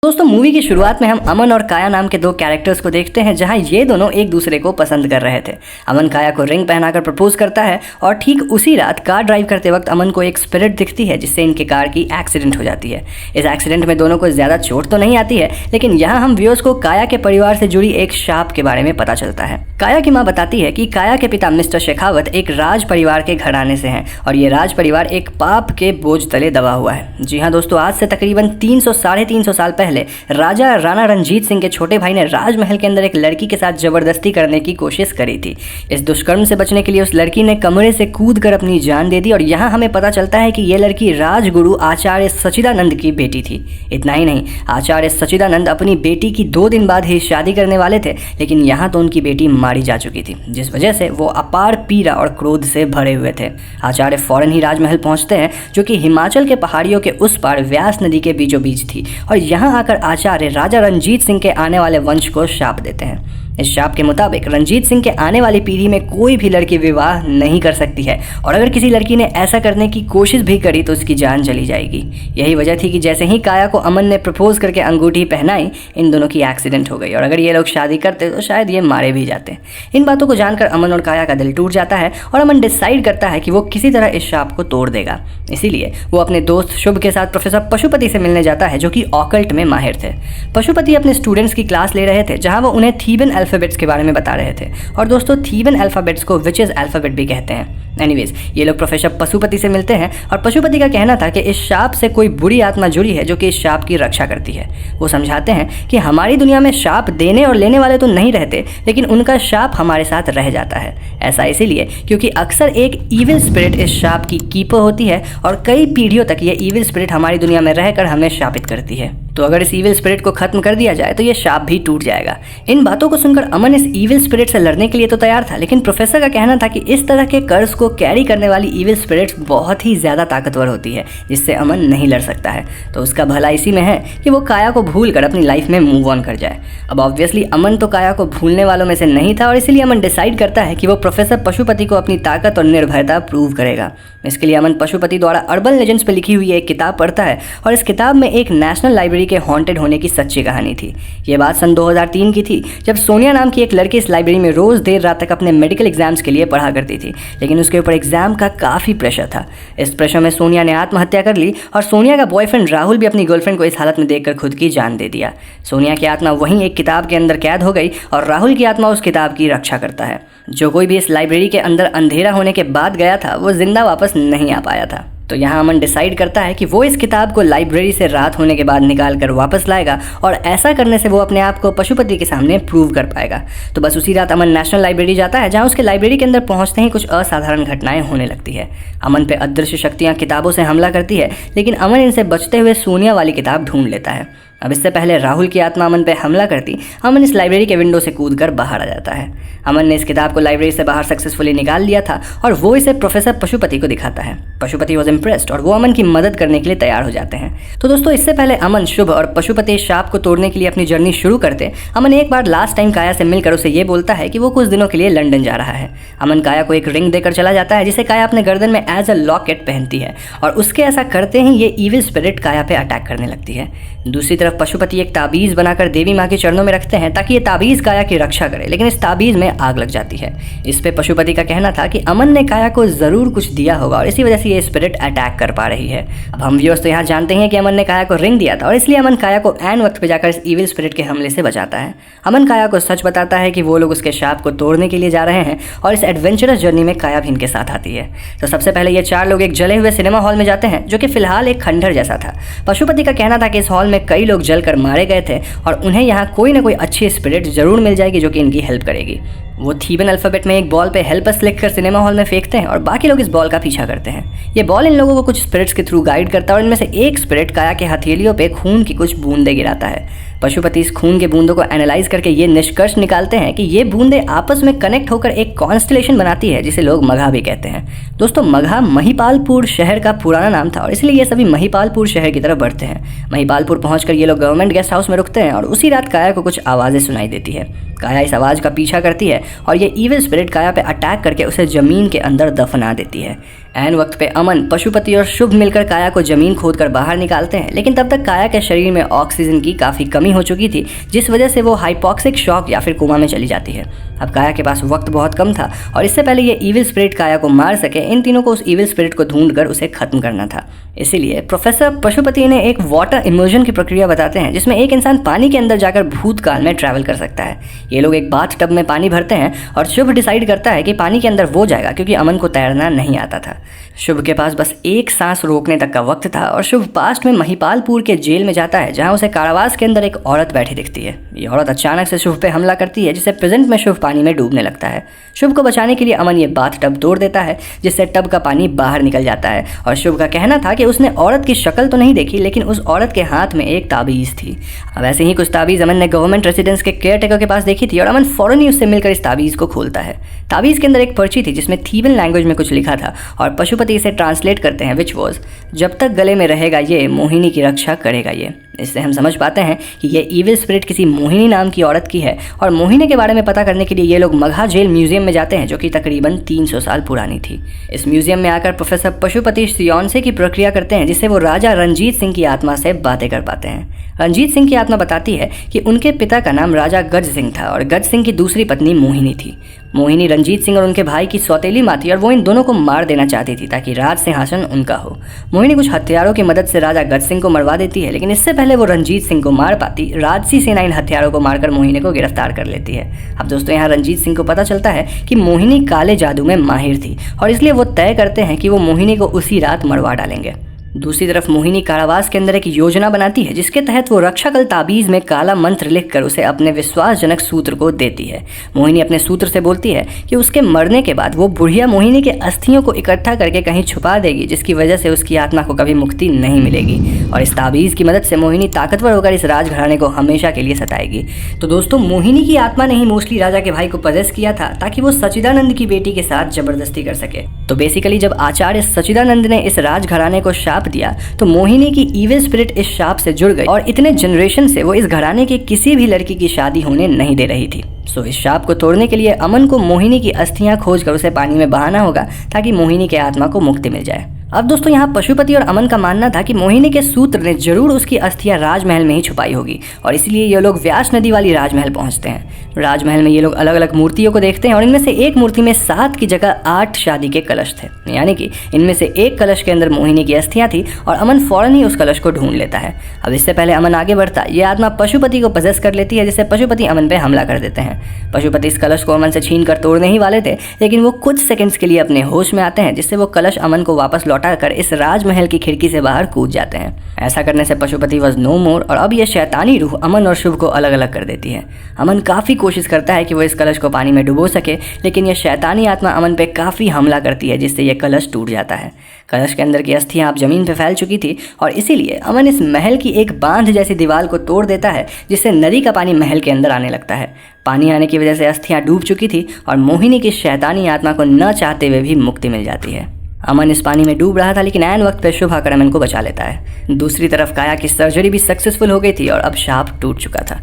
दोस्तों मूवी की शुरुआत में हम अमन और काया नाम के दो कैरेक्टर्स को देखते हैं जहां ये दोनों एक दूसरे को पसंद कर रहे थे। अमन काया को रिंग पहनाकर प्रपोज करता है और ठीक उसी रात कार ड्राइव करते वक्त अमन को एक स्पिरिट दिखती है जिससे इनके कार की एक्सीडेंट हो जाती है। इस एक्सीडेंट में दोनों को ज़्यादा चोट तो नहीं आती है, लेकिन यहाँ हम व्यूअर्स को काया के परिवार से जुड़ी एक शाप के बारे में पता चलता है। काया की माँ बताती है कि काया के पिता मिस्टर शेखावत एक राज परिवार के घराने से हैं और ये राज परिवार एक पाप के बोझ तले दबा हुआ है। जी हाँ दोस्तों, आज से तकरीबन 300-350 साल पहले राजा राणा रणजीत सिंह के छोटे भाई ने राजमहल के अंदर एक लड़की के साथ जबरदस्ती करने की कोशिश करी थी। इस दुष्कर्म से बचने के लिए उस लड़की ने कमरे से कूदकर अपनी जान दे दी और यहाँ हमें पता चलता है कि यह लड़की राजगुरु आचार्य सच्चिदानंद की बेटी थी। इतना ही नहीं, आचार्य सच्चिदानंद अपनी बेटी की 2 दिन बाद ही शादी करने वाले थे, लेकिन यहाँ तो उनकी बेटी मारी जा चुकी थी, जिस वजह से वो अपार पीड़ा और क्रोध से भरे हुए थे। आचार्य फौरन ही राजमहल पहुँचते हैं जो कि हिमाचल के पहाड़ियों के उस पार व्यास नदी के बीचों बीच थी और यहाँ आकर आचार्य राजा रणजीत सिंह के आने वाले वंश को शाप देते हैं। इस शाप के मुताबिक रणजीत सिंह के आने वाली पीढ़ी में कोई भी लड़की विवाह नहीं कर सकती है और अगर किसी लड़की ने ऐसा करने की कोशिश भी करी तो उसकी जान चली जाएगी। यही वजह थी कि जैसे ही काया को अमन ने प्रपोज करके अंगूठी पहनाई, इन दोनों की एक्सीडेंट हो गई और अगर ये लोग शादी करते तो शायद ये मारे भी जाते। इन बातों को जानकर अमन और काया का दिल टूट जाता है और अमन डिसाइड करता है कि वो किसी तरह इस शाप को तोड़ देगा। इसीलिए वो अपने दोस्त शुभ के साथ प्रोफेसर पशुपति से मिलने जाता है जो कि ऑकल्ट में माहिर थे। पशुपति अपने स्टूडेंट्स की क्लास ले रहे थे जहाँ वो उन्हें थीबन अल्फाबेट्स के बारे में बता रहे थे और दोस्तों थीबन अल्फाबेट्स को विचेस अल्फाबेट भी कहते हैं। एनीवेज, ये लोग प्रोफेसर पशुपति से मिलते हैं और पशुपति का कहना था कि इस शाप से कोई बुरी आत्मा जुड़ी है जो कि इस शाप की रक्षा करती है। वो समझाते हैं कि हमारी दुनिया में शाप देने और लेने वाले तो नहीं रहते, लेकिन उनका शाप हमारे साथ रह जाता है। ऐसा इसीलिए क्योंकि अक्सर एक ईविल स्पिरिट इस शाप की कीपर होती है और कई पीढ़ियों तक ये ईविल स्पिरिट हमारी दुनिया में रहकर हमें शापित करती है। तो अगर इस ईविल स्पिरिट को खत्म कर दिया जाए तो ये शाप भी टूट जाएगा। इन बातों को सुनकर अमन इस ईविल स्पिरिट से लड़ने के लिए तो तैयार था, लेकिन प्रोफेसर का कहना था कि इस तरह के कर्ज को कैरी करने वाली ईविल स्पिरिट्स बहुत ही ज़्यादा ताकतवर होती है जिससे अमन नहीं लड़ सकता है। तो उसका भला इसी में है कि वो काया को भूल कर अपनी लाइफ में मूव ऑन कर जाए। अब ऑब्वियसली अमन तो काया को भूलने वालों में से नहीं था और इसीलिए अमन डिसाइड करता है कि वो प्रोफेसर पशुपति को अपनी ताकत और निर्भयता प्रूव करेगा। इसके लिए अमन पशुपति द्वारा अर्बन लेजेंड्स पर लिखी हुई एक किताब पढ़ता है और इस किताब में एक नेशनल लाइब्रेरी के हॉन्टेड होने की सच्ची कहानी थी। ये बात सन 2003 की थी जब सोनिया नाम की एक लड़की इस लाइब्रेरी में रोज़ देर रात तक अपने मेडिकल एग्जाम्स के लिए पढ़ा करती थी, लेकिन उसके ऊपर एग्जाम का काफ़ी प्रेशर था। इस प्रेशर में सोनिया ने आत्महत्या कर ली और सोनिया का बॉयफ्रेंड राहुल भी अपनी गर्लफ्रेंड को इस हालत में देखकर खुद की जान दे दिया। सोनिया की आत्मा वहीं एक किताब के अंदर कैद हो गई और राहुल की आत्मा उस किताब की रक्षा करता है। जो कोई भी इस लाइब्रेरी के अंदर अंधेरा होने के बाद गया था वो जिंदा वापस नहीं आ पाया था। तो यहाँ अमन डिसाइड करता है कि वो इस किताब को लाइब्रेरी से रात होने के बाद निकाल कर वापस लाएगा और ऐसा करने से वो अपने आप को पशुपति के सामने प्रूव कर पाएगा। तो बस उसी रात अमन नेशनल लाइब्रेरी जाता है जहाँ उसके लाइब्रेरी के अंदर पहुँचते ही कुछ असाधारण घटनाएं होने लगती है। अमन पे अदृश्य शक्तियाँ किताबों से हमला करती है, लेकिन अमन इनसे बचते हुए सोनिया वाली किताब ढूंढ लेता है। अब इससे पहले राहुल की आत्मा अमन पे हमला करती, अमन इस लाइब्रेरी के विंडो से कूदकर बाहर आ जाता है। अमन ने इस किताब को लाइब्रेरी से बाहर सक्सेसफुली निकाल लिया था और वो इसे प्रोफेसर पशुपति को दिखाता है। पशुपति वॉज इम्प्रेस्ड और वो अमन की मदद करने के लिए तैयार हो जाते हैं। तो दोस्तों, इससे पहले अमन, शुभ और पशुपति शाप को तोड़ने के लिए अपनी जर्नी शुरू करते, अमन एक बार लास्ट टाइम काया से मिलकर उसे ये बोलता है कि वो कुछ दिनों के लिए लंदन जा रहा है। अमन काया को एक रिंग देकर चला जाता है जिसे काया अपने गर्दन में एज अ लॉकेट पहनती है और उसके ऐसा करते ही ये ईविल स्पिरिट काया पे अटैक करने लगती है। दूसरी तरफ पशुपति एक ताबीज बनाकर देवी माँ के चरणों में रखते हैं ताकि ये ताबीज काया की रक्षा करे, लेकिन इस ताबीज में आग लग जाती है। इस पे पशुपति का कहना था कि अमन ने काया को जरूर कुछ दिया होगा और इसी वजह से ये स्पिरिट अटैक कर पा रही है। अब हम व्यूअर्स तो यहाँ जानते हैं कि अमन ने काया को रिंग दिया था और इसलिए अमन काया को ऐन वक्त पे जाकर इस ईविल स्पिरिट के हमले से बचाता है। अमन काया को सच बताता है कि वो लोग उसके शाप को तोड़ने के लिए जा रहे हैं और इस एडवेंचरस जर्नी में काया भी इनके साथ आती है। तो सबसे पहले ये 4 लोग एक जले हुए सिनेमा हॉल में जाते हैं जो कि फिलहाल एक खंडहर जैसा था। पशुपति का कहना था कि इस हॉल में कई लोग जलकर मारे गए थे और उन्हें यहाँ कोई ना कोई अच्छी स्पिरिट जरूर मिल जाएगी जो कि इनकी हेल्प करेगी। वो थीबन अल्फाबेट में एक बॉल पे हेल्प अस लिखकर सिनेमा हॉल में फेंकते हैं और बाकी लोग इस बॉल का पीछा करते हैं। ये बॉल इन लोगों को कुछ स्पिरिट्स के थ्रू गाइड करता है और इनमें से एक स्पिरिट काया के हथेलियों पे खून की कुछ बूंदें गिराता है। पशुपति इस खून के बूंदों को एनालाइज करके ये निष्कर्ष निकालते हैं कि ये बूंदें आपस में कनेक्ट होकर एक कॉन्स्टलेशन बनाती है जिसे लोग मगहा भी कहते हैं। दोस्तों, मगहा महिपालपुर शहर का पुराना नाम था और इसलिए ये सभी महिपालपुर शहर की तरफ बढ़ते हैं। महिपालपुर पहुंचकर ये लोग गवर्नमेंट गेस्ट हाउस में रुकते हैं और उसी रात काया को कुछ आवाज़ें सुनाई देती है। काया इस आवाज़ का पीछा करती है और ये ईविल स्पिरिट काया पे अटैक करके उसे ज़मीन के अंदर दफना देती है। ऐन वक्त पे अमन, पशुपति और शुभ मिलकर काया को जमीन खोदकर बाहर निकालते हैं, लेकिन तब तक काया के शरीर में ऑक्सीजन की काफ़ी कमी हो चुकी थी, जिस वजह से वो हाइपोक्सिक शॉक या फिर कोमा में चली जाती है। अब काया के पास वक्त बहुत कम था और इससे पहले ये ईविल स्पिरिट काया को मार सके, इन तीनों को उस ईविल स्पिरिट को ढूंढकर उसे खत्म करना था। इसीलिए प्रोफेसर पशुपति ने एक वाटर इमर्जन की प्रक्रिया बताते हैं, जिसमें एक इंसान पानी के अंदर जाकर भूतकाल में ट्रैवल कर सकता है। ये लोग एक बाथ टब में पानी भरते हैं और शुभ डिसाइड करता है कि पानी के अंदर वो जाएगा, क्योंकि अमन को तैरना नहीं आता था। शुभ के पास बस एक सांस रोकने तक का वक्त था और शुभ पास्ट में महिपालपुर के जेल में जाता है, जहां उसे कारावास के अंदर एक औरत बैठी दिखती है। ये औरत अचानक से शुभ पे हमला करती है, जिससे प्रेजेंट में शुभ पानी में डूबने लगता है। शुभ को बचाने के लिए अमन ये बाथ टब तोड़ देता है, जिससे टब का पानी बाहर निकल जाता है। और शुभ का कहना था कि उसने औरत की शक्ल तो नहीं देखी, लेकिन उस औरत के हाथ में एक ताबीज़ थी। अब ऐसे ही कुछ ताबीज़ अमन ने गवर्नमेंट रेसिडेंस के केयरटेकर के पास देखी थी और अमन फौरन ही उससे मिलकर इस ताबीज़ को खोलता है। ताबीज़ के अंदर एक पर्ची थी जिसमें थीबन लैंग्वेज में कुछ लिखा था और पशुपति इसे ट्रांसलेट करते हैं, विच वॉज, जब तक गले में रहेगा ये, मोहिनी की रक्षा करेगा ये। इससे हम समझ पाते हैं कि ये ईविल स्पिरिट किसी मोहिनी नाम की औरत की है और मोहिनी के बारे में पता करने के लिए ये लोग मगहा जेल म्यूजियम में जाते हैं, जो कि तकरीबन 300 साल पुरानी थी। इस म्यूजियम में आकर प्रोफेसर पशुपति सियोंसे की प्रक्रिया करते हैं, जिससे वो राजा रंजीत सिंह की आत्मा से बातें कर पाते हैं। रंजीत सिंह की आत्मा बताती है कि उनके पिता का नाम राजा गज सिंह था और गज सिंह की दूसरी पत्नी मोहिनी थी। मोहिनी रंजीत सिंह और उनके भाई की सौतेली माँ थी और वो इन दोनों को मार देना चाहती थी ताकि राज सिंहासन उनका हो। मोहिनी कुछ हथियारों की मदद से राजा गज सिंह को मरवा देती है, लेकिन इससे पहले वो रंजीत सिंह को मार पाती, राजसी सेना इन हथियारों को मारकर मोहिनी को गिरफ्तार कर लेती है। अब दोस्तों, यहाँ रंजीत सिंह को पता चलता है कि मोहिनी काले जादू में माहिर थी और इसलिए वो तय करते हैं कि वो मोहिनी को उसी रात मरवा डालेंगे। दूसरी तरफ मोहिनी कारावास के अंदर एक योजना बनाती है, जिसके तहत वो रक्षाकल ताबीज़ में काला मंत्र लिखकर उसे अपने विश्वासजनक सूत्र को देती है। मोहिनी अपने सूत्र से बोलती है कि उसके मरने के बाद वो बुढ़िया मोहिनी के अस्थियों को इकट्ठा करके कहीं छुपा देगी, जिसकी वजह से उसकी आत्मा को कभी मुक्ति नहीं मिलेगी और इस ताबीज़ की मदद से मोहिनी ताकतवर होकर इस राजघराने को हमेशा के लिए सताएगी। तो दोस्तों, मोहिनी की आत्मा ने ही मोस्टली राजा के भाई को पजेस किया था ताकि वो सचिदानंद की बेटी के साथ जबरदस्ती कर सके। तो बेसिकली जब आचार्य सचिदानंद ने इस राजघराने को शाप दिया तो मोहिनी की ईविल स्पिरिट इस शाप से जुड़ गई और इतने जनरेशन से वो इस घराने की किसी भी लड़की की शादी होने नहीं दे रही थी। सो इस शाप को तोड़ने के लिए अमन को मोहिनी की अस्थियां खोजकर उसे पानी में बहाना होगा ताकि मोहिनी के आत्मा को मुक्ति मिल जाए। अब दोस्तों, यहाँ पशुपति और अमन का मानना था कि मोहिनी के सूत्र ने जरूर उसकी अस्थियां राजमहल में ही छुपाई होगी और इसलिए ये लोग व्यास नदी वाली राजमहल पहुंचते हैं। राजमहल में ये लोग अलग अलग मूर्तियों को देखते हैं और इनमें से एक मूर्ति में 7 की जगह 8 शादी के कलश थे, यानी कि इनमें से एक कलश के अंदर मोहिनी की अस्थियां थी और अमन फौरन ही उस कलश को ढूंढ लेता है। अब इससे पहले अमन आगे बढ़ता, ये आत्मा पशुपति को पजेस कर लेती है, जिससे पशुपति अमन पे हमला कर देते हैं। पशुपति इस कलश को अमन से छीन कर तोड़ने ही वाले थे, लेकिन वो कुछ सेकंड्स के लिए अपने होश में आते हैं, जिससे वो कलश अमन को वापस लौटा कर इस राजमहल की खिड़की से बाहर कूद जाते हैं। ऐसा करने से पशुपति वॉज नो मोर और अब यह शैतानी रूह अमन और शुभ को अलग अलग कर देती है। अमन काफ़ी कोशिश करता है कि वो इस कलश को पानी में डुबो सके, लेकिन यह शैतानी आत्मा अमन पे काफ़ी हमला करती है, जिससे यह कलश टूट जाता है। कलश के अंदर की अस्थियां अब जमीन पर फैल चुकी थी और इसीलिए अमन इस महल की एक बांध जैसी दीवार को तोड़ देता है, जिससे नदी का पानी महल के अंदर आने लगता है। पानी आने की वजह से अस्थियां डूब चुकी थी और मोहिनी की शैतानी आत्मा को न चाहते हुए भी मुक्ति मिल जाती है। अमन इस पानी में डूब रहा था, लेकिन ऐन वक्त पर शुभ आकर अमन को बचा लेता है। दूसरी तरफ काया की सर्जरी भी सक्सेसफुल हो गई थी और अब शाप टूट चुका था।